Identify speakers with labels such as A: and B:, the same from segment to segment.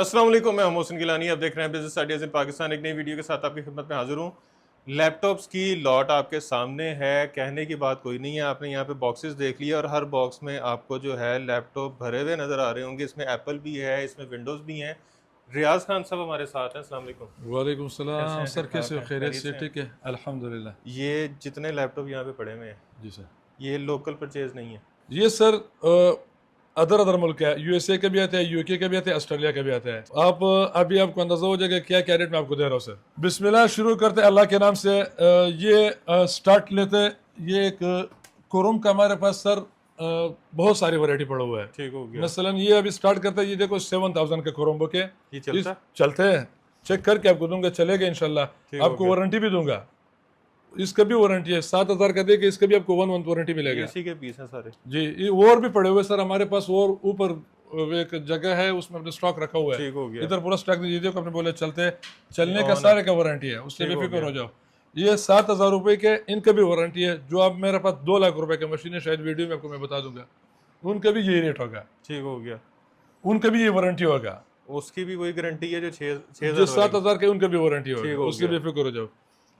A: अस्सलाम वालेकुम, मैं मोहसिन गिलानी। आप देख रहे हैं बिजनेस आइडियाज़ इन पाकिस्तान। एक नई वीडियो के साथ आपकी खिदमत में हाजिर हूँ। लैपटॉप्स की लॉट आपके सामने है, कहने की बात कोई नहीं है। आपने यहाँ पे बॉक्सेस देख लिया और हर बॉक्स में आपको जो है लैपटॉप भरे हुए नज़र आ रहे होंगे। इसमें एप्पल भी है, इसमें विंडोज़ भी हैं। रियाज खान साहब हमारे साथ हैं। अस्सलाम वालेकुम।
B: वालेकुम
A: कैसे
B: सलाम
A: हैं?
B: सर,
A: ठीक ठाक
B: कैसे हो?
A: हैं?
B: खैरियत
A: खैरियत
B: से?
A: से हैं?
B: ठीक है, अल्हम्दुलिल्लाह।
A: ये जितने लैपटॉप यहाँ पे पड़े हुए हैं,
B: जी सर।
A: ये लोकल परचेज नहीं है।
B: ये सर अदर अदर मुल्क है, यूएसए के भी आते हैं, यूके के भी आते हैं, ऑस्ट्रेलिया के भी आते हैं। आप अभी आपको अंदाजा हो जाएगा क्या क्या रेट में आपको दे रहा हूँ सर। बिस्मिल्लाह, शुरू करते हैं अल्लाह के नाम से। ये स्टार्ट लेते। ये एक क्रोम का हमारे पास सर बहुत सारी वैरायटी पड़ा हुआ है।
A: ठीक हो गया।
B: मसलन ये अभी स्टार्ट करते हैं, ये देखो 7000 के क्रोम बुक है।
A: ये चलता है?
B: चलते हैं, चेक करके आपको दूंगा, चलेगा इंशाल्लाह।
A: ठीक हो
B: आपको
A: गया।
B: वारंटी भी दूंगा, इसका भी वारंटी है। 7000 का देके इसका भी आपको 1 मंथ वारंटी
A: ये
B: मिलेगा।
A: इसी के पीस हैं सारे।
B: जी, ये और भी पड़े हुए सर हमारे पास, और ऊपर एक जगह है उसमें अपने स्टॉक रखा हुआ है।
A: ठीक हो गया।
B: इधर पूरा स्टॉक दीजिए, देखो अपने बोले चलते चलने का
A: ऑन है।
B: सारे का वारंटी है, उससे
A: ठीक हो
B: बेफिक्र
A: गया।
B: हो जाओ। ये 7000 रुपए के, इनका भी वारंटी है। जो आप मेरे पास 2 लाख रुपए का मशीन है, शायद वीडियो में आपको मैं बता दूंगा, उनका भी यही रेट होगा,
A: ठीक हो गया।
B: उनका भी ये वारंटी होगा।
A: उसकी भी वही गारंटी है जो छः
B: जो
A: 6000 वाले की।
B: 7000 के, उनका भी वारंटी
A: ठीक
B: होगा,
A: हो
B: उससे
A: गया।
B: बेफिक्र हो जाओ।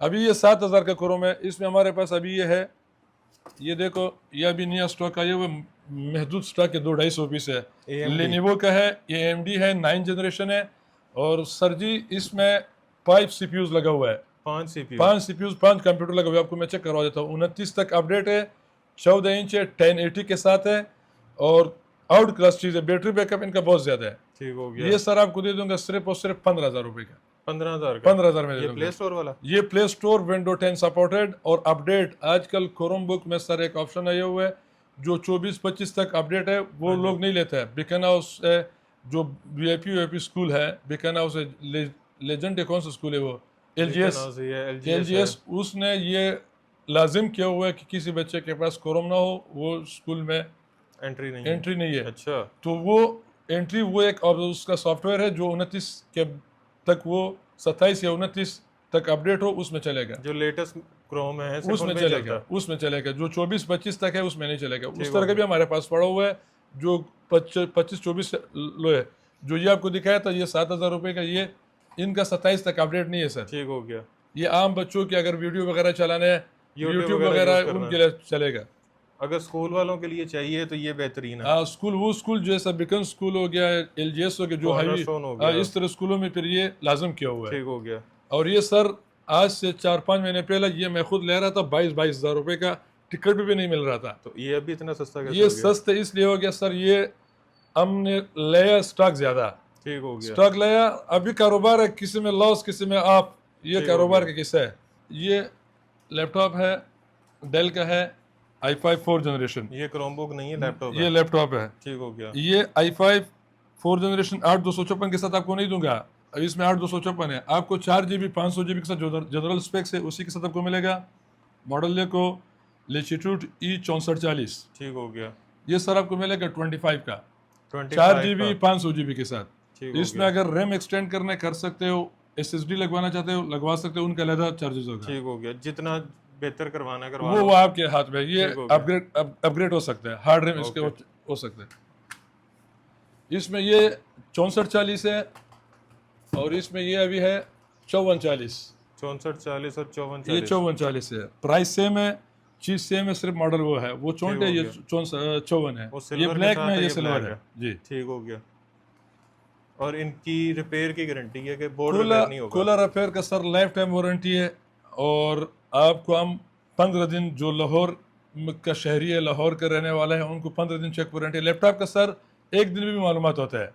B: अभी ये 7000 का क्रोम है, इसमें हमारे पास अभी ये है, ये देखो, ये अभी नया स्टॉक आया हुआ, महदूद स्टॉक के 200-250 पीस है।
A: AMD
B: लेनोवो का है, ये AMD है, 9 जनरेशन है। और सर जी इसमें 5 सीपीयूज लगा हुआ है,
A: 5 CPU।
B: 5 सीपीयूज, 5 कंप्यूटर लगा हुआ है। आपको मैं चेक करवा देता हूँ। 29 तक अपडेट है, 14 इंच है, 1080 के साथ है, और आउट क्लास चीज़ है। बैटरी बैकअप इनका बहुत ज़्यादा है।
A: ठीक हो गया।
B: ये सर आपको दे दूंगा सिर्फ और सिर्फ 15000 रुपये का।
A: 15000 का।
B: 15000 में दे
A: ये
B: दूंगा।
A: प्ले स्टोर वाला।
B: ये प्ले स्टोर विंडो 10 सपोर्टेड और अपडेट। आजकल क्रोम बुक में सर एक ऑप्शन आया हुआ है, जो 24-25 तक अपडेट है, वो लोग नहीं लेते हैं। बिकन हाउस है, जो वीआईपी स्कूल है, बिकन हाउस है, लेजेंड है, कौन सा स्कूल है वो, LGS, उसने ये लाजिम किया हुआ है कि किसी बच्चे के पास क्रोम ना हो, वो स्कूल में
A: एंट्री नहीं
B: एंट्री नहीं है।
A: अच्छा।
B: तो वो एंट्री, वो एक और उसका सॉफ्टवेयर है जो 29 के तक, वो 27 या 29 तक अपडेट हो, उसमें चलेगा।
A: जो लेटेस्ट क्रोम है सिर्फ
B: उसमें
A: उनमें
B: चलेगा,
A: चलता
B: उसमें चलेगा। जो 24-25 तक है उसमें नहीं चलेगा।
A: ठीक
B: उस
A: हो
B: तरह का
A: गया।
B: भी हमारे पास पड़ा हुआ है, जो 25-24 लो है। जो ये आपको दिखाया था, ये 7000 रुपये का, ये इनका 27 तक अपडेट नहीं है सर।
A: ठीक हो गया।
B: ये आम बच्चों की अगर वीडियो वगैरह चलाने हैं,
A: YouTube
B: यूट्यूब
A: वगैरह यूज
B: वगैरह,
A: करना
B: उनके
A: है।
B: लिए चलेगा।
A: अगर स्कूल वालों के लिए चाहिए तो ये बेहतरीन है।
B: हाँ, स्कूल, वो स्कूल जैसा बिकन स्कूल हो गया, LGS हो गया, जो हाई,
A: कॉर्नरस्टोन हो गया।
B: इस तरह स्कूलों में फिर ये लाजम किया हुआ है।
A: ठीक हो गया।
B: और ये सर आज से 4-5 महीने पहले ये मैं खुद ले रहा था, 22 हजार रुपये का, टिकट भी नहीं मिल रहा था।
A: तो ये अभी इतना सस्ता कैसे
B: ये
A: हो गया?
B: सस्ते इसलिए हो गया सर, ये हमने लिया स्टॉक ज्यादा,
A: ठीक हो गया।
B: स्टॉक लिया। अभी कारोबार है, किसी में लॉस, किसी में आप, ये
A: ठीक हो
B: कारोबार
A: गया।
B: का किस्सा है। ये लैपटॉप है, डेल का है, i5 4 जनरेशन।
A: ये क्रोमबुक नहीं है, लैपटॉप
B: ये
A: है।
B: लैपटॉप है।
A: ठीक हो गया।
B: ये i5 4 जनरेशन 8256 के साथ आपको नहीं दूंगा। अब इसमें 8256 है, आपको 4 GB 500 GB के साथ जो जनरल स्पेक्स है उसी के साथ आपको मिलेगा। मॉडल देखो, लेटिट्यूड E6440।
A: ठीक हो गया।
B: ये सर आपको मिलेगा 25 का,
A: 25
B: 4 GB
A: का।
B: 500 GB के साथ।
A: ठीक हो
B: इसमें अगर रैम एक्सटेंड करना कर सकते हो, SSD लगवाना चाहते हो लगवा सकते हो, उनका अलग चार्जेस होगा।
A: ठीक हो गया। जितना बेहतर करवाना करवा
B: वो
A: लो।
B: आपके हाथ में। ये
A: ठीक हो गया।
B: अपग्रेड हो सकता है, हार्ड रैम इसके
A: ओके।
B: हो सकता है। इसमें ये 6440 है, और इसमें ये अभी है 5440।
A: 6440 और 5440।
B: ये 5440 है। प्राइस सेम है, चीज सेम है, सिर्फ मॉडल वो है, वो 64 है, ये 54 है।
A: वो
B: ये
A: सिल्वर के
B: ब्लैक
A: साथ
B: में,
A: है,
B: ये
A: ये
B: सिल्वर
A: ब्लैक
B: है जी।
A: ठीक हो गया। और इनकी रिपेयर की गारंटी है कि बोर्ड रिपेयर
B: कूलर
A: नहीं होगा।
B: कूलर अफेयर का सर लाइफ टाइम वारंटी है। और आपको हम 15 दिन, जो लाहौर का शहरी है, लाहौर का रहने वाला है, उनको 15 दिन चेक वारंटी। लैपटॉप का सर 1 दिन में भी मालूमात होता है,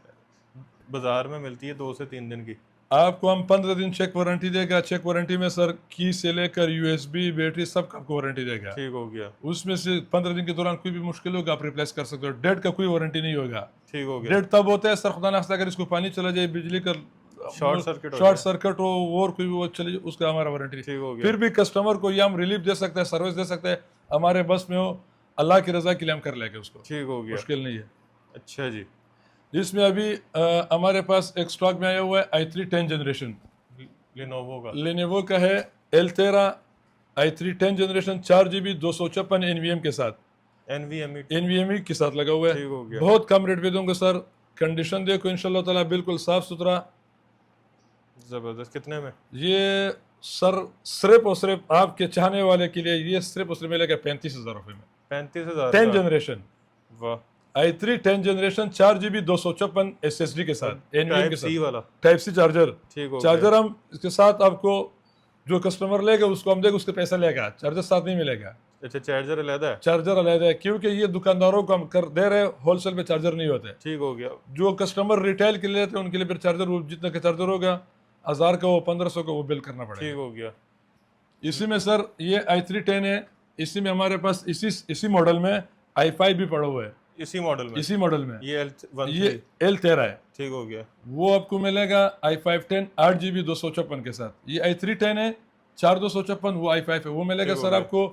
A: बाजार में मिलती है 2 से 3 दिन की।
B: आपको हम 15 दिन चेक वारंटी देगा। चेक वारंटी में सर की से लेकर USB, बैटरी, सब का आपको वारंटी देगा।
A: ठीक हो गया।
B: उसमें से 15 दिन के दौरान कोई भी मुश्किल होगा, आप रिप्लेस कर सकते हो। डेट का कोई वारंटी नहीं होगा।
A: ठीक हो गया।
B: डेट तब होता है सर, खुदा ना खास्ता अगर इसको पानी चला जाए, बिजली का
A: शॉर्ट सर्किट हो
B: शॉर्ट
A: जाए।
B: सर्किट हो, और कोई भी वो चले जाए, उसका हमारा वारंटी।
A: ठीक हो गया।
B: फिर भी कस्टमर को ये हम रिलीफ दे सकते हैं, सर्विस दे सकते हैं, हमारे बस में हो, अल्लाह की रजा के लिए हम कर लेंगे उसको,
A: ठीक हो गया।
B: मुश्किल नहीं है।
A: अच्छा जी।
B: इसमें अभी हमारे पास एक स्टॉक में आया हुआ है i3 10 जनरेशन,
A: लेनोवो का।
B: लेनोवो का है, L13 i3 10 generation, 4 GB 256 NVMe के साथ,
A: NVMe।
B: NVMe के साथ लगा हुआ
A: ठीक हो
B: है।
A: गया।
B: बहुत कम रेट पे दूंगा सर, कंडीशन देखो इंशाल्लाह ताला बिल्कुल साफ सुथरा।
A: ज़बरदस्त। कितने में?
B: ये सर सिर्फ और सिर्फ आपके चाहने वाले के लिए ये सिर्फ और सिर्फ मिलेगा 35,000 रुपये में।
A: 35,000
B: 10
A: का?
B: जनरेशन
A: वाह।
B: i3 10 जनरेशन 4 GB 256 SSD के साथ एनवीएम के
A: टाइप सी
B: साथ
A: वाला?
B: Type C charger.
A: ठीक हो
B: चार्जर
A: गया।
B: हम इसके साथ आपको जो कस्टमर लेगा उसको हम देंगे, उसके पैसा लेगा, चार्जर साथ नहीं मिलेगा।
A: अच्छा, चार्जर अलग है?
B: चार्जर अलग है क्योंकि ये दुकानदारों को हम कर दे रहे हैं, होलसेल पे चार्जर नहीं होते।
A: ठीक हो गया।
B: जो कस्टमर रिटेल के लिए लेते हैं उनके लिए फिर चार्जर वो जितना का चार्जर होगा 1000 का, वो 1500 का वो बिल करना
A: ठीक
B: पड़ेगा।
A: हो गया।
B: इसी में सर ये i3 10 है, इसी में हमारे पास इसी मॉडल में i5 भी पड़ा हुआ है।
A: इसी मॉडल में?
B: इसी मॉडल में
A: ये L13?
B: ये L13 है।
A: ठीक हो गया।
B: वो आपको मिलेगा i5 10 8 GB 256 के साथ। ये i3 10 है 4256, वो i5 है, वो मिलेगा
A: ठीक हो
B: सर
A: गया।
B: आपको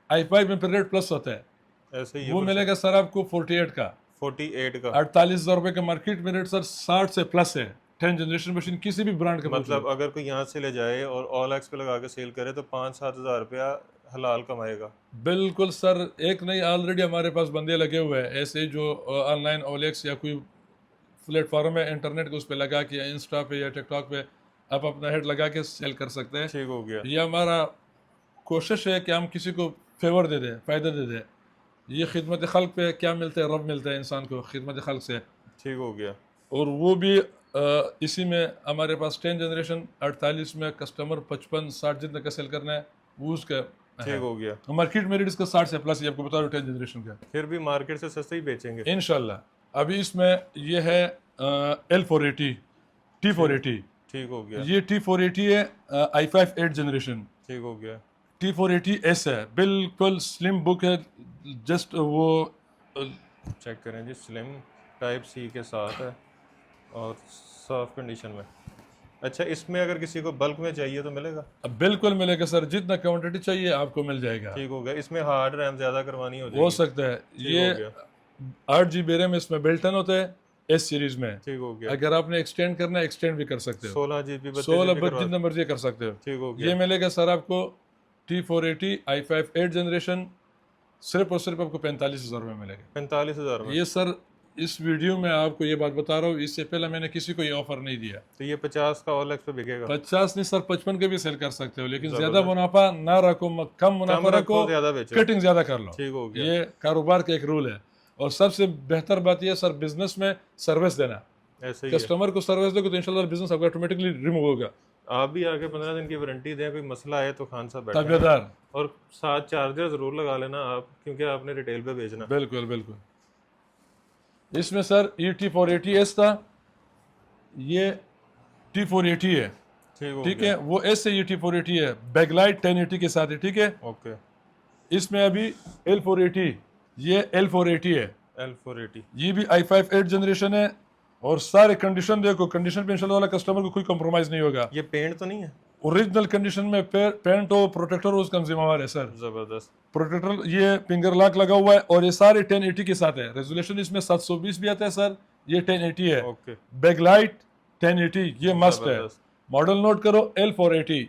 B: i5 में रेट प्लस होता है,
A: ऐसे ही
B: वो मिलेगा सर आपको 48 का।
A: 48 का?
B: 48,000 रुपए का मार्केट में रेट सर 60 से प्लस है। 10 जनरेशन मशीन किसी भी ब्रांड का
A: मतलब अगर कोई यहाँ से ले जाए और OLX पे लगा के सेल करे तो 5-7 हज़ार रुपया हलाल कमाएगा?
B: बिल्कुल सर। एक नहीं, ऑलरेडी हमारे पास बंदे लगे हुए हैं ऐसे जो ऑनलाइन OLX या कोई प्लेटफॉर्म है इंटरनेट के उस पर लगा के, इंस्टा पे या टिकटॉक पे आप अपना हेड लगा के सेल कर सकते हैं।
A: ठीक हो गया।
B: ये हमारा कोशिश है कि हम किसी को फेवर दे दें, फ़ायदा दे दें। ये खिदमत खल्क पे क्या मिलता है, रब मिलता है इंसान को खिदमत खल्क से।
A: ठीक हो गया।
B: और वो भी इसी में हमारे पास 10 जनरेशन 48 में कस्टमर 55-60 जितना का सेल करना है वो उसका
A: ठीक हो गया।
B: मार्केट में रेट इसका 60 से प्लस ही आपको बता रहा हूँ 10 जनरेशन का।
A: फिर भी मार्केट से सस्ते ही बेचेंगे
B: इंशाल्लाह। अभी इसमें ये है L480 T480।
A: ठीक हो गया।
B: ये T480 है i5 8 जनरेशन।
A: ठीक हो गया।
B: T480S है, बिल्कुल स्लिम बुक है। जस्ट वो
A: चेक करें जी, स्लिम टाइप सी के साथ है और साफ कंडीशन में। अच्छा, इसमें अगर किसी को बल्क में चाहिए तो मिलेगा?
B: अब बिल्कुल मिलेगा सर, जितना क्वांटिटी चाहिए आपको मिल जाएगा।
A: ठीक हो गया। इसमें हार्ड रैम ज़्यादा करवानी हो
B: हो
A: जाएगी?
B: सकता है।
A: ठीक
B: ये
A: हो गया।
B: 8 GB रैम इसमें बिल्ट इन होता है S सीरीज में।
A: ठीक हो गया।
B: अगर आपने एक्सटेंड करना है एक्सटेंड भी कर सकते हो,
A: 16 GB
B: 16 जितना मर्जी कर सकते हो।
A: ठीक हो गया।
B: ये मिलेगा सर आपको T480 i5 8 जनरेशन सिर्फ और सिर्फ आपको 45,000 रुपये मिलेगा।
A: 45,000 में?
B: ये सर इस वीडियो में आपको ये बात बता रहा हूँ, इससे पहले मैंने किसी को ये ऑफर नहीं दिया।
A: तो ये 50 का OLX पे बिकेगा?
B: 50 नहीं सर, 55 के भी सेल कर सकते हो, लेकिन ज्यादा मुनाफा ना रखो, कम मुनाफा रखो,
A: ज़्यादा बेचो,
B: कटिंग ज्यादा कर लो।
A: ठीक हो गया।
B: ये कारोबार का एक रूल है। और सबसे बेहतर बात यह सर बिजनेस में सर्विस देना।
A: ऐसे ही है।
B: कस्टमर को सर्विस दोगे तो इंशाल्लाह बिजनेस आपका ऑटोमेटिकली रिमूव होगा।
A: आप भी आके 15 दिन की वारंटी दें, कोई मसला है तो खान साहब बैठे हैं।
B: ताबेदार।
A: और साथ चार्जर ज़रूर लगा लेना आप, क्योंकि आपने रिटेल पे बेचना।
B: बिल्कुल बिल्कुल। इसमें सर ये T480S था, ये T480 है।
A: ठीक हो
B: ठीक
A: गया।
B: है, वो S से ये T480 है, बैकलाइट 1080 के साथ है। ठीक है,
A: ओके।
B: इसमें अभी L480, ये L480 है,
A: L480
B: ये भी i5 8 जनरेशन है। और सारे कंडीशन देखो, कंडीशन पे इंशाल्लाह वाला कस्टमर को कोई कॉम्प्रोमाइज नहीं होगा।
A: ये पेंट तो नहीं है?
B: ओरिजिनल कंडीशन में पेंट हो, प्रोटेक्टर हो, उसका जिम्मेवार है सर।
A: ज़बरदस्त।
B: प्रोटेक्टर ये फिंगर लॉक लगा हुआ है और ये सारे 1080 के साथ है। रेजोल्यूशन इसमें 720 भी आता है सर, ये 1080 है।
A: ओके।
B: बैकलाइट 1080 ये मस्ट है।
A: ज़बरदस्त।
B: मॉडल नोट करो L480।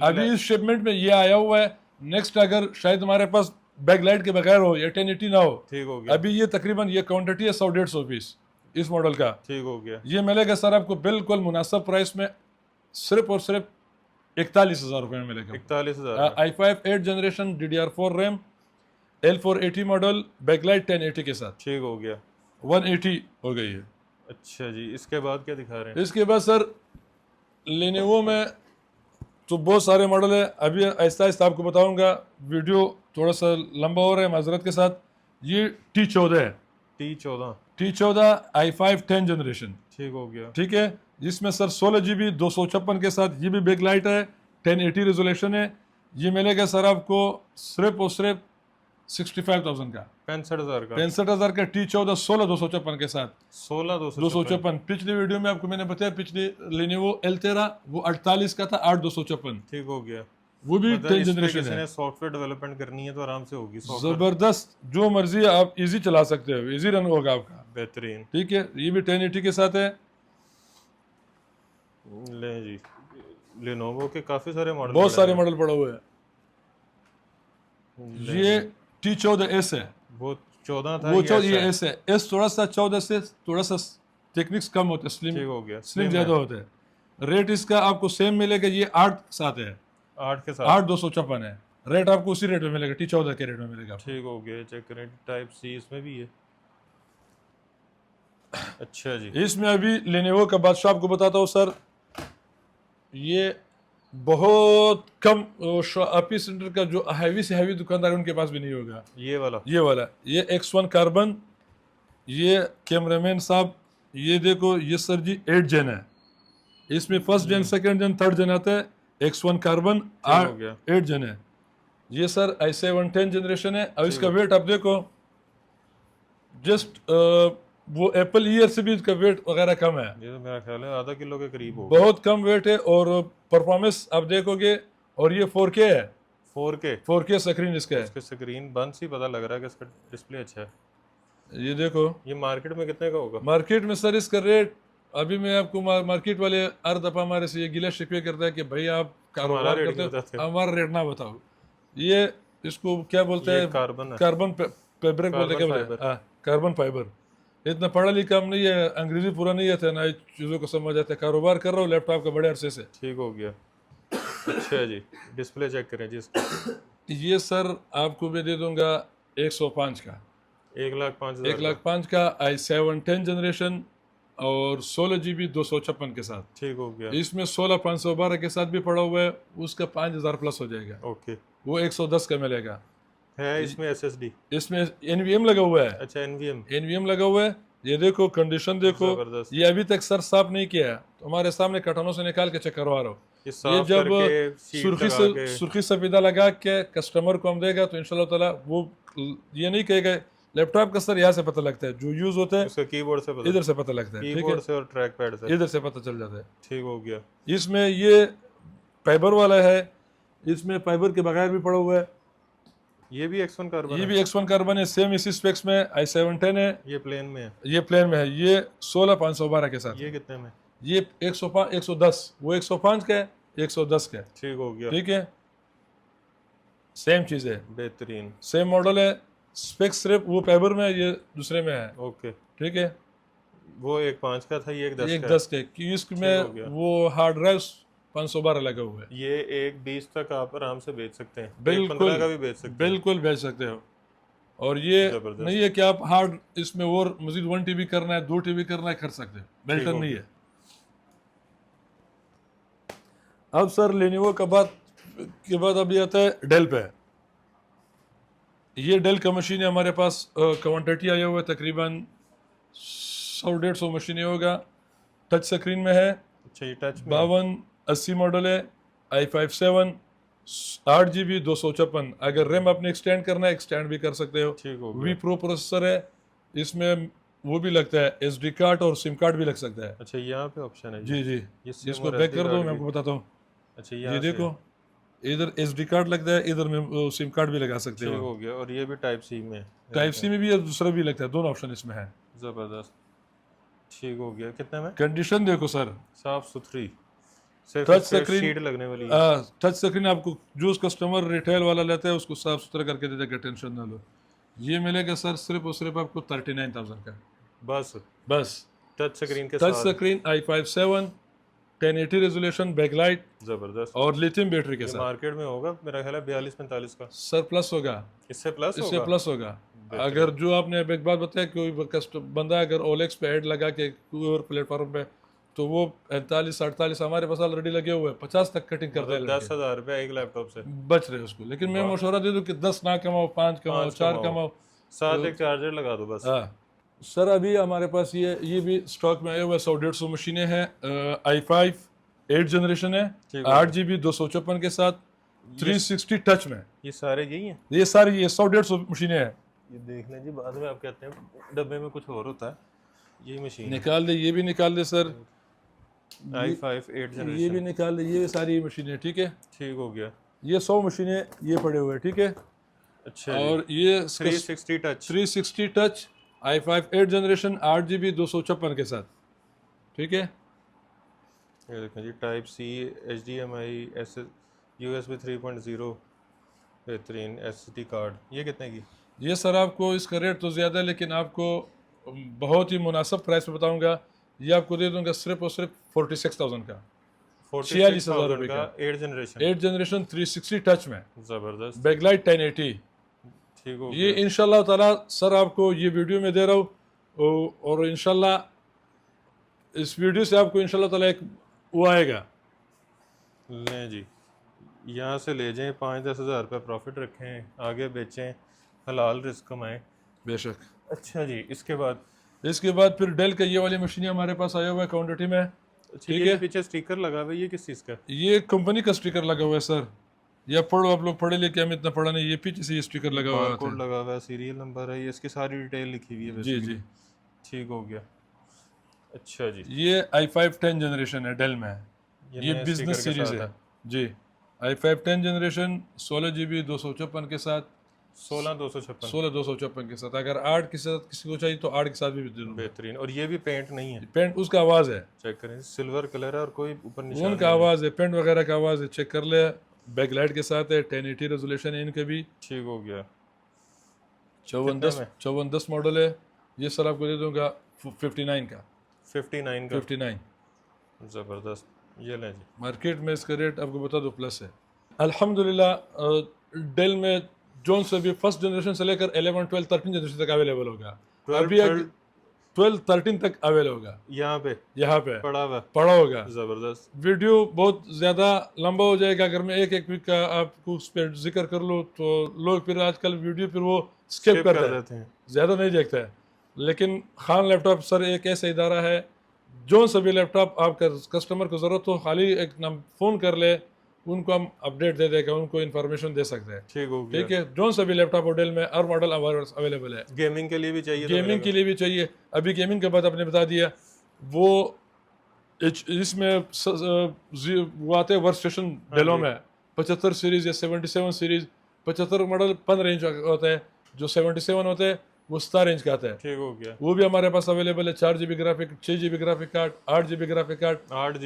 B: अभी इस शिपमेंट में ये आया हुआ है। नेक्स्ट अगर शायद हमारे पास बैकलाइट के बगैर हो या 1080 ना हो,
A: ठीक हो गया।
B: अभी ये तकरीबन ये क्वांटिटी है 100-150 पीस इस मॉडल का।
A: ठीक हो गया।
B: ये मिलेगा सर आपको बिल्कुल मुनासिब प्राइस में, सिर्फ और सिर्फ 41,000 रुपये में मिलेगा।
A: 41,000
B: i5 8 generation DDR4 RAM, L480 model, backlight 1080 के साथ।
A: ठीक हो गया।
B: 180 हो गई है।
A: अच्छा जी, इसके बाद क्या दिखा रहे हैं?
B: इसके बाद सर लेनोवो में तो बहुत सारे मॉडल है। अभी आहिस्ता आहिस्ता आपको बताऊंगा, वीडियो थोड़ा सा लंबा हो रहा है माजरत के साथ। ये T14 है,
A: T14
B: i5 10 जनरेशन।
A: ठीक हो गया।
B: ठीक है, जिसमें सर 16 GB 256 के साथ, ये भी बैकलाइट है, 1080 रेजोल्यूशन है। ये मिलेगा सर आपको सिर्फ और सिर्फ 65,000 का,
A: 65,000 का।
B: 65,000 का T14 16 256 के साथ।
A: 16,256।
B: पिछली वीडियो में आपको मैंने बताया, पिछली लेनोवो L13 वो 48 का था, 8,256।
A: ठीक हो गया।
B: वो भी
A: मतलब
B: 10
A: इस पे
B: जनरेशन
A: किसी
B: है।
A: ने सॉफ्टवेयर डेवलपमेंट करनी है तो आराम से होगी। सॉफ्टवेयर
B: जबरदस्त, जो मर्जी आप इजी चला सकते हो, इजी रन होगा आपका।
A: बेहतरीन।
B: ठीक है, ये भी 1080 के साथ है।
A: ले जी, लेनोवो के काफी सारे मॉडल,
B: बहुत सारे मॉडल पड़े हुए हैं। ये T14S है,
A: वो 14 था,
B: वो
A: ये
B: 14
A: ऐसा
B: ये
A: है।
B: S है। S थोड़ा सा 14 से थोड़ा सा टेक्निक्स कम होते हैं, स्लिम
A: ठीक हो गया,
B: स्लिम ज़्यादा होते हैं। रेट इसका आपको सेम मिलेगा, ये 8 के साथ है,
A: 8 के साथ
B: 8,256 है। रेट आपको उसी रेट में मिलेगा, T14 के रेट में मिलेगा आपको।
A: ठीक हो गया। चेक करें, टाइप सी इसमें भी है। अच्छा जी,
B: इसमें अभी लेनोवो का बादशाह आपको बताता हूँ सर, ये बहुत कम शॉपी सेंटर का जो हैवी से हैवी दुकानदार है उनके पास भी नहीं होगा।
A: ये वाला
B: ये वाला, ये X1 कार्बन, ये कैमरामैन साहब ये देखो, ये सर जी 8 जेन है, इसमें फर्स्ट जेन, सेकंड जेन, थर्ड जेन आता है। X1 कार्बन
A: ठीक हो गया।
B: 8 जेन है। ये सर i7 10 जनरेशन है। अब इसका वेट आप देखो, जस्ट वो एप्पल ईयर से भी इसका वेट वगैरह कम है,
A: ये तो मेरा ख्याल है आधा किलो के करीब होगा।
B: बहुत कम वेट है। और परफॉर्मेंस आप देखोगे, और ये 4K है,
A: 4K
B: 4K स्क्रीन इसका है।
A: इसके स्क्रीन बंद सी पता लग रहा है कि इसका डिस्प्ले अच्छा है।
B: ये देखो,
A: ये मार्केट में कितने का होगा?
B: मार्केट में सर इसका रेट, अभी मैं आपको मार्केट वाले हर दफा हमारे से ये गिला शिकवे करता है कि भाई आप कारोबार
A: रेट
B: करते
A: नहीं
B: हो,
A: बताते।
B: हमारा रेट ना बताओ। ये इसको क्या बोलते
A: ये
B: हैं,
A: कार्बन है,
B: कार्बन फैब्रिक बोलते हैं, क्या बोलते हैं? हाँ, कार्बन फाइबर। इतना पढ़ा लिखा हम नहीं है, अंग्रेजी पूरा नहीं आता, ना चीज़ों को समझ आता है। कारोबार कर रहा हूँ लैपटॉप का बड़े अरसे से।
A: ठीक हो गया। अच्छा जी, डिस्प्ले चेक करें जी इसका।
B: ये सर आपको मैं दे दूंगा 105 का,
A: 1,05,000
B: 1,05,000 का i7 10 जनरेशन, और 16 GB 256 के साथ।
A: ठीक हो गया।
B: इसमें 16,512 के साथ भी पड़ा हुआ है, उसका 5,000 प्लस हो जाएगा,
A: ओके,
B: वो 110 का मिलेगा।
A: है इसमें SSD?
B: इसमें NVM लगा हुआ है,
A: अच्छा, NVM
B: लगा हुआ है। ये देखो, कंडीशन देखो,
A: जबरदस्त।
B: ये अभी तक सर साफ नहीं किया है, तो हमारे सामने कटानों से निकाल के चेक करवा रहा हूँ।
A: ये
B: ये
A: साफ
B: जब
A: करके शीट लगा के
B: सुर्खी सफेदा लगा के कस्टमर को हम देगा, तो इंशाल्लाह ताला वो ये नहीं कहेगा। लैपटॉप का सर यहाँ से पता लगता है, जो यूज होता है
A: उसका कीबोर्ड से पता,
B: इधर से पता लगता है, ठीक है,
A: कीबोर्ड से और ट्रैक पैड से
B: इधर से पता चल जाता है।
A: ठीक हो गया।
B: इसमें ये फाइबर वाला है, इसमें फाइबर के बगैर भी पड़ा हुआ है।
A: ये भी X1 कार्बन
B: ये
A: है?
B: भी X1 कार्बन है, सेम इसी स्पेक्स में i7 10 है।
A: ये प्लेन में है?
B: ये प्लेन में है, ये 16,512 के साथ।
A: ये कितने में?
B: ये 105 110, वो 105 का है, 110 का है,
A: ठीक हो गया।
B: ठीक है, सेम चीज़ है,
A: बेहतरीन।
B: सेम मॉडल है। स्पेक्स सिर्फ वो फाइबर में है, ये दूसरे में है,
A: ओके,
B: ठीक है।
A: वो 1,5 का था, ये 1,10
B: एक
A: का
B: 10 के कि इसमें
A: हो गया।
B: वो हार्ड ड्राइव 512 लगा हुआ है।
A: ये 1,20 तक आप आराम से बेच सकते हैं,
B: बिल्कुल
A: 1,15 का भी बेच सकते हैं।
B: बिल्कुल बेच सकते हो। और ये
A: जबरदस्त।
B: नहीं है कि आप हार्ड इसमें और मजीद 1 TB करना है, 2 TB करना है, कर सकते हो, बेल्टन
A: हो
B: नहीं है। अब सर लेनोवो के बाद अभी आता है डेल पे। ये डेल का मशीन है हमारे पास, क्वांटिटी आया हुआ है तकरीबन 100-150 मशीनें होगा। टच स्क्रीन में है,
A: अच्छा, ये टच में
B: 5280 मॉडल है, i5 8GB 256। अगर रैम आपने एक्सटेंड करना है, एक्सटेंड भी कर सकते हो।
A: ठीक हो
B: वी
A: गया।
B: प्रो प्रोसेसर है, इसमें वो भी लगता है, SD कार्ड और सिम कार्ड भी लग सकता है।
A: अच्छा, यहाँ पे ऑप्शन है
B: जी जी,
A: ये SIM
B: इसको
A: और
B: बैक
A: SD
B: कर दो,
A: कार्ड
B: मैं
A: भी।
B: आपको बताता हूँ।
A: अच्छा,
B: ये
A: यहाँ से
B: देखो, इधर SD कार्ड लगता है, इधर में सिम कार्ड भी लगा सकते
A: ठीक
B: हो।
A: हो गया। और ये भी टाइप सी में है?
B: टाइप सी में भी है, दूसरा भी लगता है, दोनों ऑप्शन इसमें है।
A: जबरदस्त, ठीक हो गया। कितने में?
B: कंडीशन देखो सर,
A: साफ सुथरी, सिर्फ
B: टच
A: इस पे
B: स्क्रीन,
A: शीट लगने वाली है।
B: टच स्क्रीन आपको जो कस्टमर रिटेल वाला लेता है उसको साफ सुथरा करके दे देगा, टेंशन ना लो। ये मिलेगा सर सिर्फ और सिर्फ आपको 39,000 का,
A: बस
B: बस।
A: टच स्क्रीन के
B: टच
A: साथ।
B: स्क्रीन, i5 1080 रेजोल्यूशन, बैकलाइट
A: जबरदस्त।
B: और लिथियम बैटरी के
A: ये
B: साथ।
A: मार्केट में होगा मेरा ख्याल है 42-45 का।
B: सर प्लस होगा,
A: इससे प्लस
B: इससे
A: होगा?
B: प्लस होगा। अगर जो आपने एक बात बताया, कोई बंदा अगर OLX पे ऐड लगा के कोई और प्लेटफॉर्म पे, तो वो 48-48 हमारे पास ऑलरेडी लगे हुए हैं, 50 तक कटिंग करते हैं,
A: 10,000 रुपया एक लैपटॉप से
B: बच रहे उसको। लेकिन मैं मशवरा दे दूं कि 10 ना कमाओ, 5 कमाओ, 4 कमाओ।
A: साथ एक चार्जर लगा दो बस।
B: हाँ सर, अभी हमारे पास ये भी स्टॉक में आया हुआ है, 100-150 मशीनें हैं। i5 8 जनरेशन है, 8GB 256 के साथ, 360 टच में।
A: ये सारे यही हैं?
B: ये सारी ये 100-150 मशीनें हैं।
A: ये देख लें जी, बाद में आप कहते हैं डब्बे में कुछ और होता है। ये मशीन
B: निकाल दे, ये भी निकाल दे सर,
A: i5 8
B: ये भी
A: जनरेशन।
B: निकाल दे, ये सारी मशीनें, ठीक है।
A: ठीक हो गया।
B: ये 100 मशीनें ये पड़े हुए हैं, ठीक है।
A: अच्छा,
B: और ये
A: 360 touch.
B: 360 touch, i5 8 generation, 8GB 256 के साथ, ठीक है।
A: ये देखें जी, टाइप सी, HDMI, USB 3.0, बेहतरीन SD कार्ड। ये कितने की?
B: ये सर आपको इसका रेट तो ज़्यादा है, लेकिन आपको बहुत ही मुनासिब प्राइस पे बताऊंगा। ये आपको दे दूंगा सिर्फ और सिर्फ 46,000 का,
A: 46,000
B: रुपए
A: का
B: का।
A: 8 जनरेशन।
B: 8 जनरेशन 360 टच में,
A: जबरदस्त,
B: बैकलाइट 1080।
A: ठीक हो
B: ये
A: गया।
B: इंशाल्लाह ताला सर आपको ये वीडियो में दे रहा हूँ, और इंशाल्लाह इस वीडियो से आपको इंशाल्लाह ताला एक वो आएगा।
A: लें जी, यहाँ से ले जाएं, 5-10 हज़ार रुपये प्रॉफिट रखें, आगे बेचें, हलाल रिस्क कमाएं।
B: बेशक।
A: अच्छा जी, इसके बाद
B: इसके बाद फिर डेल का ये वाली मशीन हमारे पास आया हुआ है क्वान्टिटी में।
A: अच्छा,
B: ठीक
A: ये
B: है,
A: पीछे स्टिकर लगा हुआ है, ये किस चीज़ का?
B: ये कंपनी का स्टिकर लगा हुआ है सर। या पढ़ो, आप लोग पढ़े लिखे, हम इतना पढ़ा नहीं। ये पीछे से ये स्टिकर लगा हुआ
A: बारकोड
B: है।
A: लगा हुआ है, सीरियल नंबर है, ये इसकी सारी डिटेल लिखी हुई है
B: जी
A: basically।
B: जी।
A: ठीक हो गया। अच्छा जी,
B: ये i5 10 जनरेशन है डेल में, ये
A: नए
B: बिजनेस
A: स्टिकर के
B: सीरीज
A: साथ
B: है जी। i5 10 जनरेशन 16 GB 256 के साथ,
A: 16/256।
B: 16/256 के साथ। अगर 8 के साथ किसी को चाहिए तो 8 के साथ भी दे दूंगा।
A: बेहतरीन। और ये भी पेंट नहीं है,
B: पेंट उसका आवाज़ है,
A: चेक करें, सिल्वर कलर है और कोई ऊपर निशान
B: उनका
A: नहीं है।
B: आवाज़ है, पेंट वगैरह का आवाज़ है, चेक कर ले। बैकलाइट के साथ है, 1080 रेजोल्यूशन है इनके भी।
A: ठीक हो गया।
B: 5410 मॉडल है। ये सर आपको दे दूंगा 59 का,
A: 59 का।
B: 59।
A: ज़बरदस्त, ये लें जी।
B: मार्केट में इसका रेट आपको बता दो प्लस है। अल्हम्दुलिल्लाह डेल में जोन से भी फर्स्ट जनरेशन से लेकर 11, 12, 13 जनरेशन तक अवेलेबल होगा।
A: 12,
B: अभी 12, 13 तक अवेलेबल होगा
A: यहाँ पे
B: यहाँ पे
A: पड़ा हुआ।
B: पड़ा होगा।
A: ज़बरदस्त।
B: वीडियो बहुत ज़्यादा लंबा हो जाएगा अगर मैं एक एक वीक का आपको उस पर जिक्र कर लूँ, तो लोग फिर आजकल वीडियो फिर वो स्किप
A: कर
B: करते हैं,
A: देते हैं।
B: ज़्यादा नहीं देखता है। लेकिन खान लैपटॉप सर एक ऐसा इदारा है, जो सभी लैपटॉप आपका कस्टमर को ज़रूरत हो, खाली एक नम फ़ोन कर ले, उनको हम अपडेट दे देगा, उनको इन्फॉर्मेशन दे सकते हैं।
A: ठीक हो गया।
B: ठीक है, जो सभी लैपटॉप डेल में हर मॉडल हमारे पास अवेलेबल है।
A: गेमिंग के लिए भी चाहिए तो
B: गेमिंग के लिए भी चाहिए। अभी गेमिंग के बाद आपने बता दिया वो इसमें वो आते हैं वर्क स्टेशन डेलों में 75 सीरीज या 77 सीरीज। 75 मॉडल 15 इंच होता है, जो 77 होता है वो 17 इंच का आता है।
A: ठीक हो गया।
B: वो भी हमारे पास अवेलेबल है। 4 GB graphic, 6 GB graphic card, 8 GB graphic card, 8